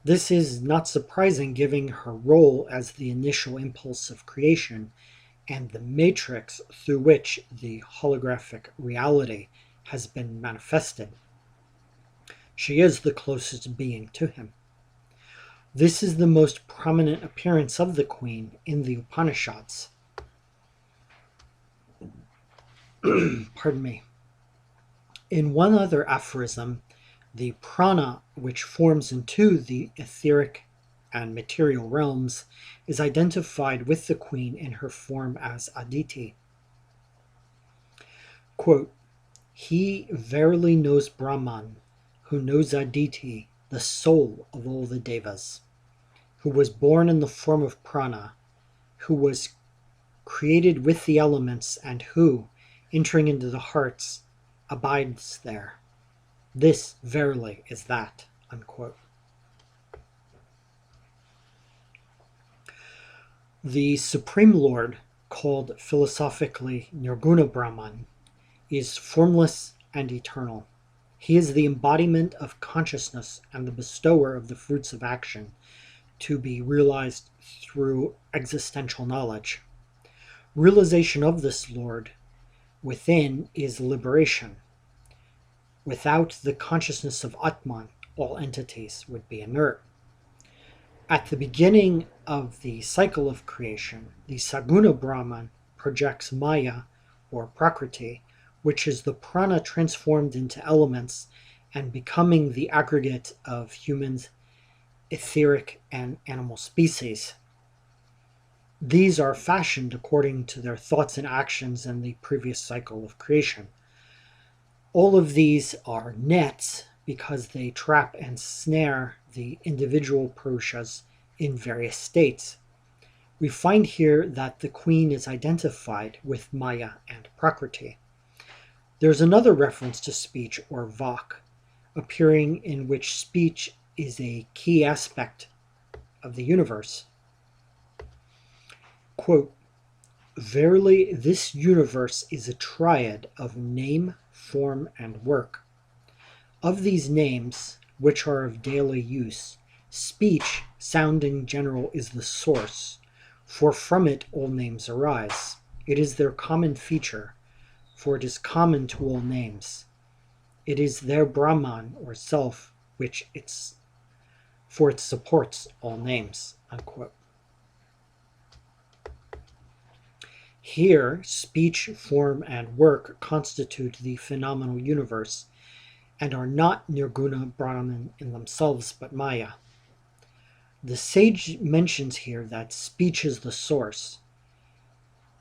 This is not surprising given her role as the initial impulse of creation and the matrix through which the holographic reality has been manifested. She is the closest being to him. This is the most prominent appearance of the Queen in the Upanishads. Pardon me. In one other aphorism, the prana which forms into the etheric and material realms is identified with the Queen in her form as Aditi. Quote, He verily knows Brahman, who knows Aditi, the soul of all the Devas, who was born in the form of prana, who was created with the elements, and who, entering into the hearts, abides there. This verily is that. Unquote. The Supreme Lord, called philosophically Nirguna Brahman, is formless and eternal. He is the embodiment of consciousness and the bestower of the fruits of action to be realized through existential knowledge. Realization of this Lord within is liberation. Without the consciousness of Atman, all entities would be inert. At the beginning of the cycle of creation, the Saguna Brahman projects Maya, or Prakriti, which is the prana transformed into elements and becoming the aggregate of humans, etheric, and animal species. These are fashioned according to their thoughts and actions in the previous cycle of creation. All of these are nets because they trap and snare the individual Purushas in various states. We find here that the Queen is identified with Maya and Prakriti. There's another reference to speech, or Vak, appearing in which speech is a key aspect of the universe. Quote, Verily, this universe is a triad of name, form, and work. Of these names, which are of daily use, speech, sound in general, is the source, for from it all names arise. It is their common feature, for it is common to all names. It is their Brahman, or self, for it supports all names. Unquote. Here, speech, form, and work constitute the phenomenal universe and are not Nirguna Brahman in themselves, but Maya. The sage mentions here that speech is the source.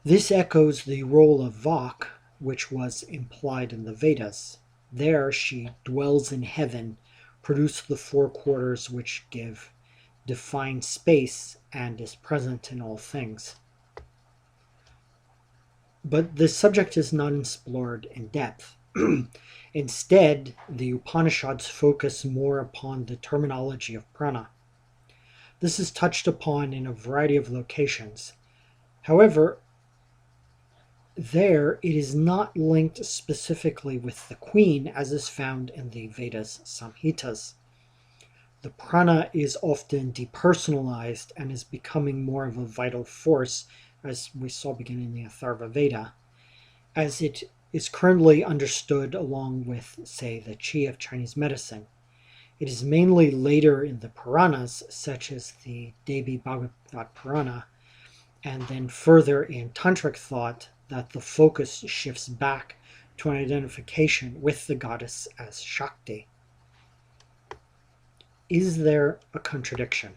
This echoes the role of Vak, which was implied in the Vedas. There she dwells in heaven, produces the four quarters which give defined space, and is present in all things. But this subject is not explored in depth. Instead, the Upanishads focus more upon the terminology of prana. This is touched upon in a variety of locations. However, there it is not linked specifically with the queen as is found in the Vedas Samhitas. The prana is often depersonalized and is becoming more of a vital force, as we saw beginning in the Atharva Veda, as it is currently understood along with, say, the qi of Chinese medicine. It is mainly later in the Puranas, such as the Devi Bhagavatam Purana, and then further in Tantric thought, that the focus shifts back to an identification with the goddess as Shakti. Is there a contradiction?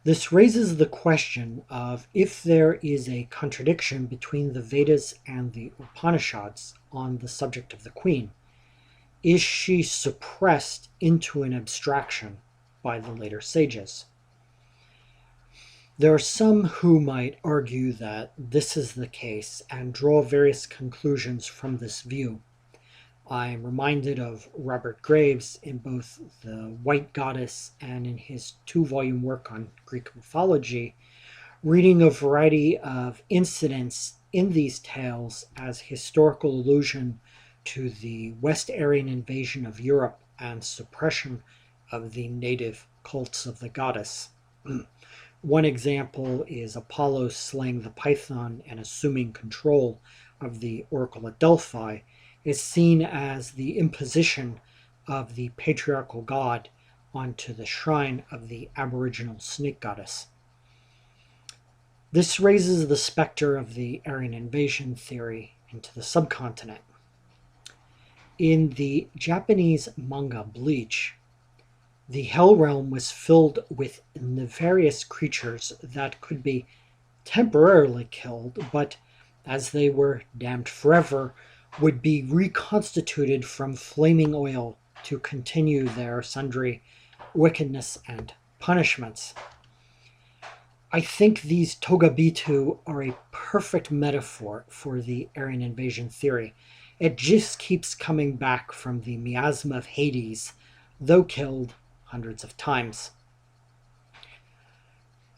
This raises the question of if there is a contradiction between the Vedas and the Upanishads on the subject of the queen. Is she suppressed into an abstraction by the later sages? There are some who might argue that this is the case and draw various conclusions from this view. I am reminded of Robert Graves in both The White Goddess and in his 2-volume work on Greek mythology, reading a variety of incidents in these tales as historical allusion to the West Aryan invasion of Europe and suppression of the native cults of the goddess. One example is Apollo slaying the python and assuming control of the oracle at Delphi is seen as the imposition of the patriarchal god onto the shrine of the aboriginal snake goddess. This raises the specter of the Aryan invasion theory into the subcontinent. In the Japanese manga Bleach, the Hell Realm was filled with nefarious creatures that could be temporarily killed, but as they were damned forever, would be reconstituted from flaming oil to continue their sundry wickedness and punishments. I think these Togabitu are a perfect metaphor for the Aryan invasion theory. It just keeps coming back from the miasma of Hades, though killed hundreds of times.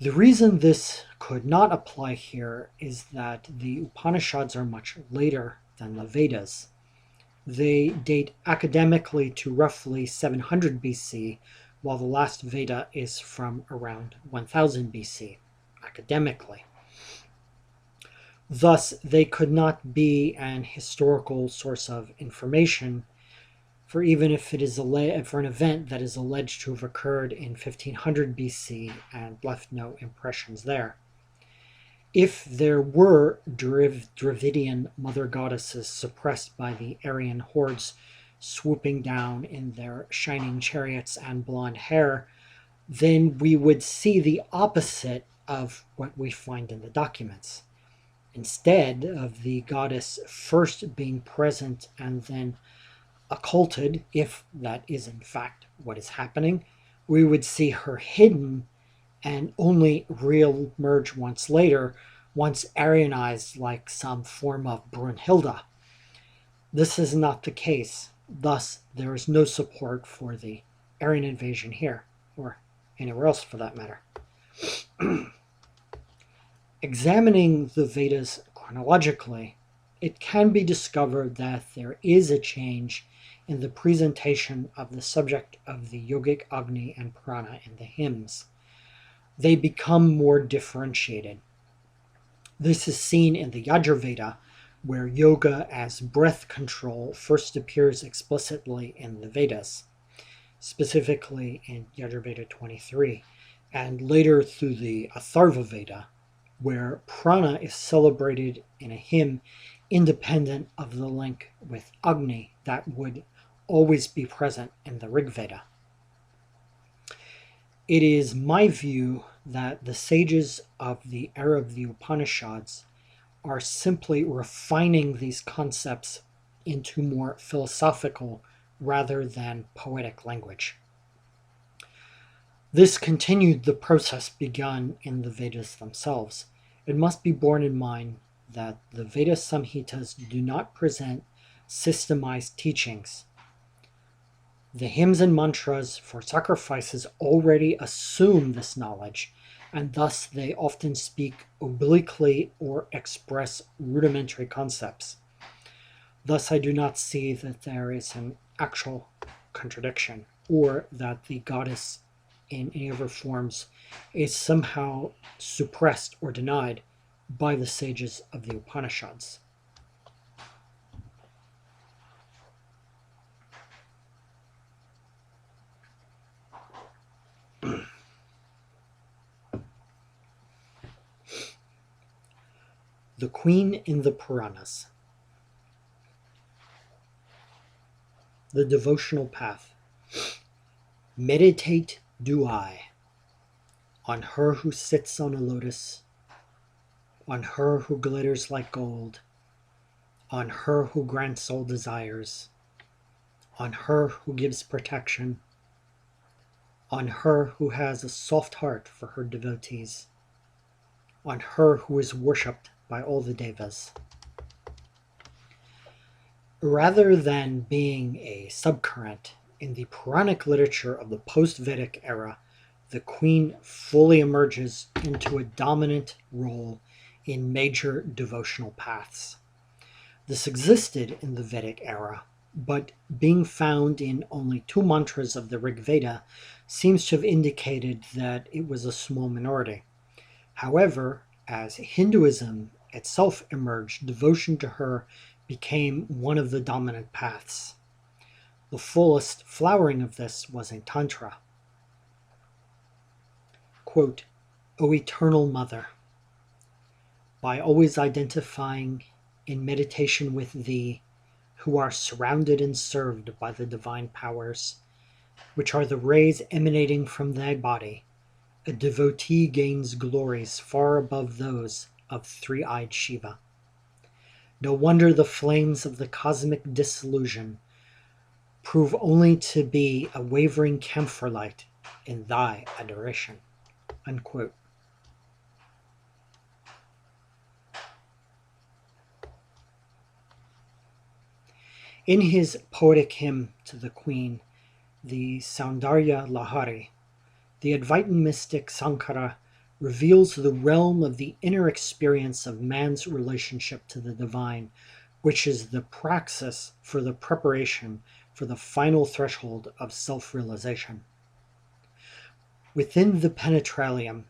The reason this could not apply here is that the Upanishads are much later than the Vedas. They date academically to roughly 700 BC, while the last Veda is from around 1000 BC, academically. Thus, they could not be an historical source of information, for even if it is for an event that is alleged to have occurred in 1500 BC and left no impressions there. If there were Dravidian mother goddesses suppressed by the Aryan hordes swooping down in their shining chariots and blonde hair, then we would see the opposite of what we find in the documents. Instead of the goddess first being present and then occulted, if that is in fact what is happening, we would see her hidden and only re-emerge once later, once Aryanized like some form of Brunhilde. This is not the case. Thus, there is no support for the Aryan invasion here, or anywhere else for that matter. Examining the Vedas chronologically, it can be discovered that there is a change in the presentation of the subject of the yogic Agni and Prana in the hymns. They become more differentiated. This is seen in the Yajurveda, where yoga as breath control first appears explicitly in the Vedas, specifically in Yajurveda 23, and later through the Atharva Veda, where prana is celebrated in a hymn independent of the link with Agni that would always be present in the Rig Veda. It is my view that the sages of the era of the Upanishads are simply refining these concepts into more philosophical rather than poetic language. This continued the process begun in the Vedas themselves. It must be borne in mind that the Veda Samhitas do not present systemized teachings. The hymns and mantras for sacrifices already assume this knowledge, and thus they often speak obliquely or express rudimentary concepts. Thus, I do not see that there is an actual contradiction, or that the goddess in any of her forms is somehow suppressed or denied by the sages of the Upanishads. The Queen in the Puranas. The devotional path. Meditate do I on her who sits on a lotus, on her who glitters like gold, on her who grants all desires, on her who gives protection, on her who has a soft heart for her devotees, on her who is worshipped by all the Devas. Rather than being a subcurrent in the Puranic literature of the post-Vedic era, the queen fully emerges into a dominant role in major devotional paths. This existed in the Vedic era, but being found in only 2 mantras of the Rig Veda seems to have indicated that it was a small minority. However, as Hinduism itself emerged, devotion to her became one of the dominant paths. The fullest flowering of this was in Tantra. Quote, O Eternal Mother, by always identifying in meditation with Thee, who are surrounded and served by the divine powers, which are the rays emanating from Thy body, a devotee gains glories far above those of three-eyed Shiva. No wonder the flames of the cosmic disillusion prove only to be a wavering camphor light in Thy adoration. Unquote. In his poetic hymn to the Queen, the Saundarya Lahari, the Advaita mystic Sankara reveals the realm of the inner experience of man's relationship to the divine, which is the praxis for the preparation for the final threshold of self-realization. Within the penetralium,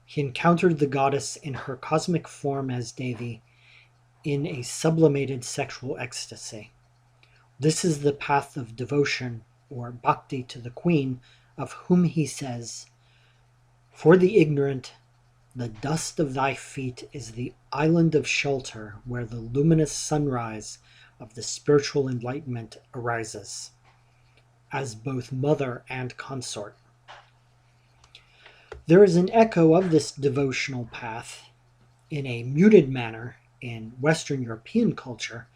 he encountered the goddess in her cosmic form as Devi in a sublimated sexual ecstasy. This is the path of devotion or bhakti to the Queen, of whom he says, For the ignorant, the dust of thy feet is the island of shelter where the luminous sunrise of the spiritual enlightenment arises, as both mother and consort. There is an echo of this devotional path in a muted manner in Western European culture,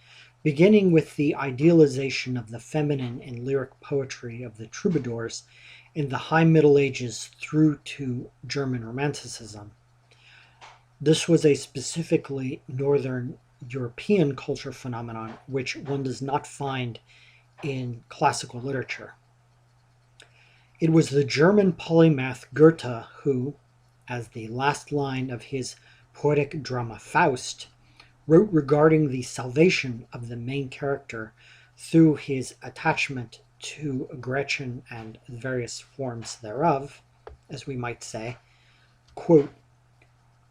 beginning with the idealization of the feminine in lyric poetry of the troubadours in the High Middle Ages through to German Romanticism. This was a specifically Northern European culture phenomenon which one does not find in classical literature. It was the German polymath Goethe who, as the last line of his poetic drama Faust, wrote regarding the salvation of the main character through his attachment to Gretchen and various forms thereof, as we might say, quote,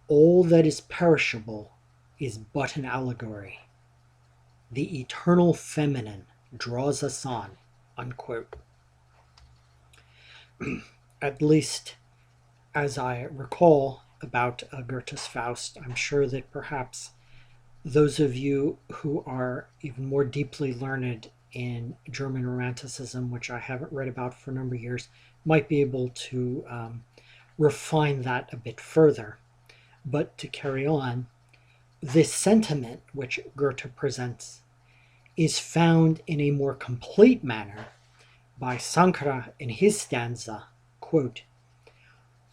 All that is perishable is but an allegory. The eternal feminine draws us on, unquote. At least, as I recall about Goethe's Faust, I'm sure that perhaps those of you who are even more deeply learned in German Romanticism, which I haven't read about for a number of years, might be able to refine that a bit further. But to carry on, this sentiment which Goethe presents is found in a more complete manner by Sankara in his stanza, quote,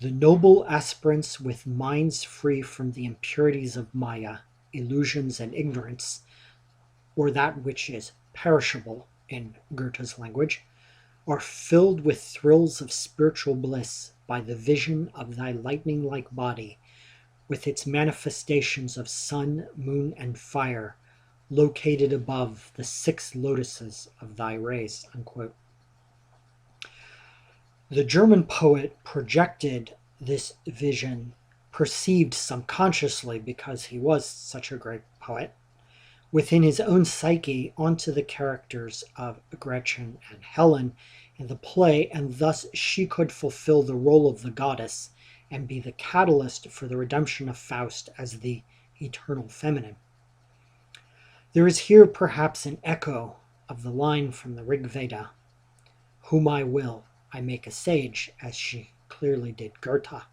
"The noble aspirants with minds free from the impurities of Maya, illusions and ignorance, or that which is perishable in Goethe's language, are filled with thrills of spiritual bliss by the vision of thy lightning-like body, with its manifestations of sun, moon, and fire, located above the 6 lotuses of thy rays." Unquote. The German poet projected this vision, perceived subconsciously because he was such a great poet, within his own psyche onto the characters of Gretchen and Helen in the play, and thus she could fulfill the role of the goddess and be the catalyst for the redemption of Faust as the eternal feminine. There is here perhaps an echo of the line from the Rig Veda, "Whom I will, I make a sage," as she clearly did Goethe,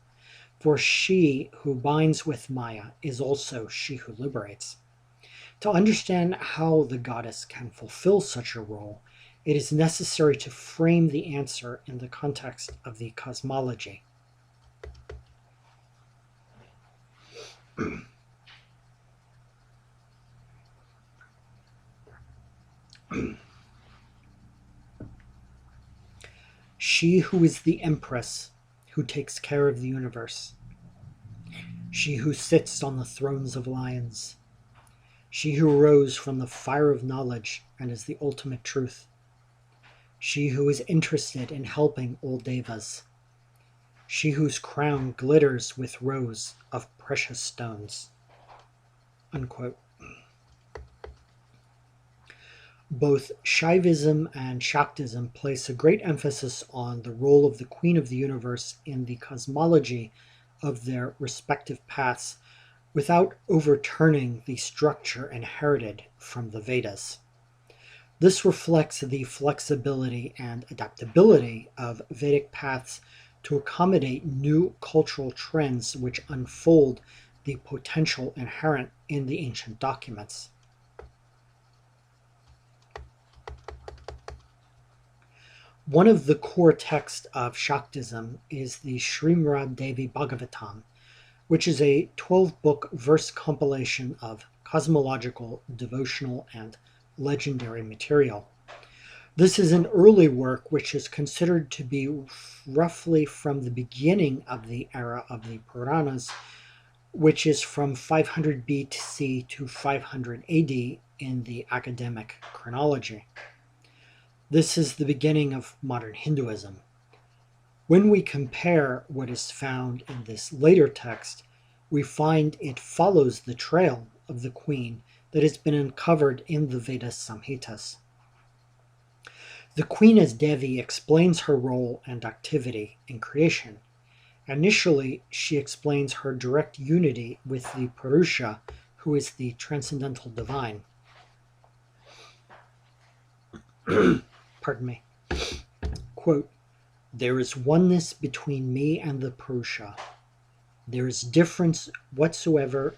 for she who binds with Maya is also she who liberates. To understand how the goddess can fulfill such a role, it is necessary to frame the answer in the context of the cosmology. She who is the empress, who takes care of the universe. She who sits on the thrones of lions. She who rose from the fire of knowledge and is the ultimate truth. She who is interested in helping all devas. She whose crown glitters with rows of precious stones. Unquote. Both Shaivism and Shaktism place a great emphasis on the role of the Queen of the Universe in the cosmology of their respective paths without overturning the structure inherited from the Vedas. This reflects the flexibility and adaptability of Vedic paths to accommodate new cultural trends which unfold the potential inherent in the ancient documents. One of the core texts of Shaktism is the Srimrad Devi Bhagavatam, which is a 12-book verse compilation of cosmological, devotional, and legendary material. This is an early work which is considered to be roughly from the beginning of the era of the Puranas, which is from 500 BC to 500 AD in the academic chronology. This is the beginning of modern Hinduism. When we compare what is found in this later text, we find it follows the trail of the queen that has been uncovered in the Veda Samhitas. The queen as Devi explains her role and activity in creation. Initially, she explains her direct unity with the Purusha, who is the transcendental divine. Pardon me. Quote, "There is oneness between me and the Purusha. There is no difference whatsoever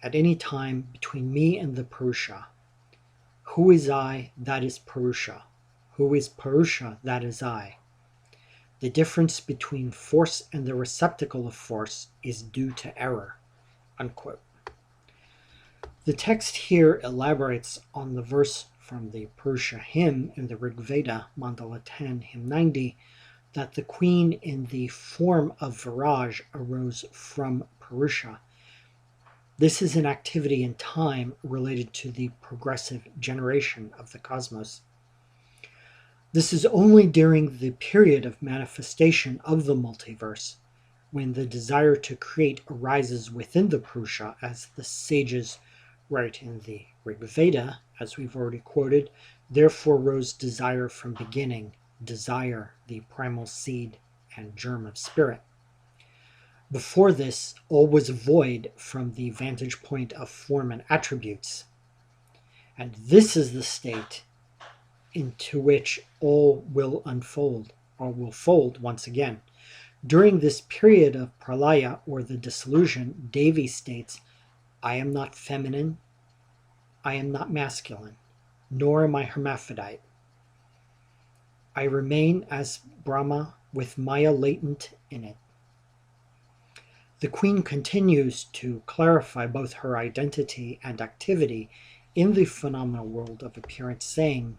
at any time between me and the Purusha. Who is I? That is Purusha. Who is Purusha? That is I. The difference between force and the receptacle of force is due to error." Unquote. The text here elaborates on the verse from the Purusha hymn in the Rig Veda, Mandala 10, hymn 90, that the queen in the form of Viraj arose from Purusha. This is an activity in time related to the progressive generation of the cosmos. This is only during the period of manifestation of the multiverse, when the desire to create arises within the Purusha, as the sages write in the Rig Veda, as we've already quoted, "Therefore rose desire from beginning, desire, the primal seed and germ of spirit." Before this, all was void from the vantage point of form and attributes. And this is the state into which all will unfold or will fold once again. During this period of pralaya, or the dissolution, Devi states, I am not feminine, I am not masculine, nor am I hermaphrodite. I remain as Brahma with Maya latent in it. The queen continues to clarify both her identity and activity in the phenomenal world of appearance, saying,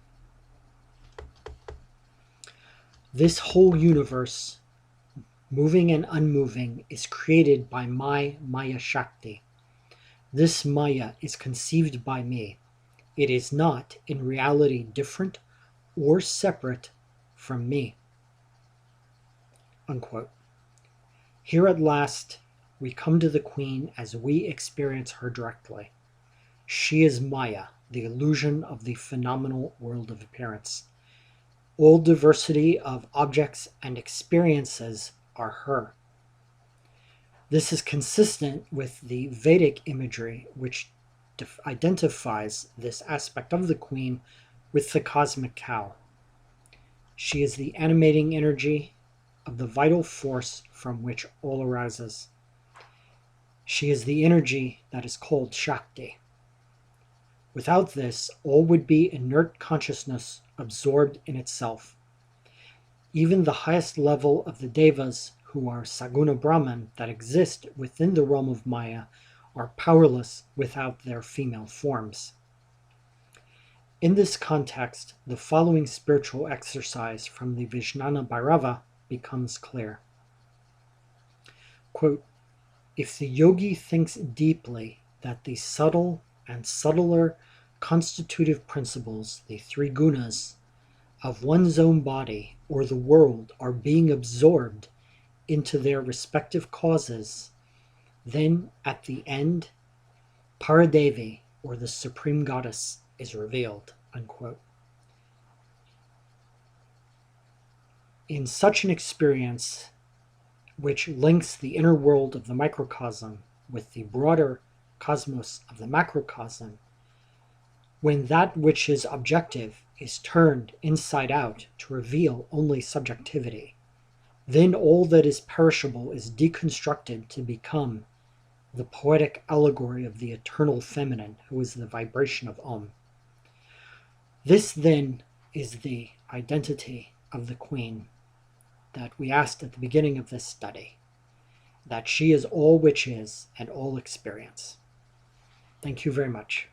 this whole universe, moving and unmoving, is created by my Maya Shakti. This Maya is conceived by me. It is not, in reality, different or separate from me. Unquote. Here at last, we come to the queen as we experience her directly. She is Maya, the illusion of the phenomenal world of appearance. All diversity of objects and experiences are her. This is consistent with the Vedic imagery, which identifies this aspect of the queen with the cosmic cow. She is the animating energy of the vital force from which all arises. She is the energy that is called Shakti. Without this, all would be inert consciousness absorbed in itself. Even the highest level of the Devas, who are Saguna Brahman, that exist within the realm of Maya, are powerless without their female forms. In this context, the following spiritual exercise from the Vijnana Bjairava becomes clear. Quote, if the yogi thinks deeply that the subtle and subtler constitutive principles, the three gunas, of one's own body or the world are being absorbed into their respective causes, then at the end, Paradevi, or the Supreme Goddess, is revealed. Unquote. In such an experience, which links the inner world of the microcosm with the broader cosmos of the macrocosm, when that which is objective is turned inside out to reveal only subjectivity, then all that is perishable is deconstructed to become the poetic allegory of the eternal feminine, who is the vibration of Om. This then is the identity of the queen that we asked at the beginning of this study, that she is all which is and all experience. Thank you very much.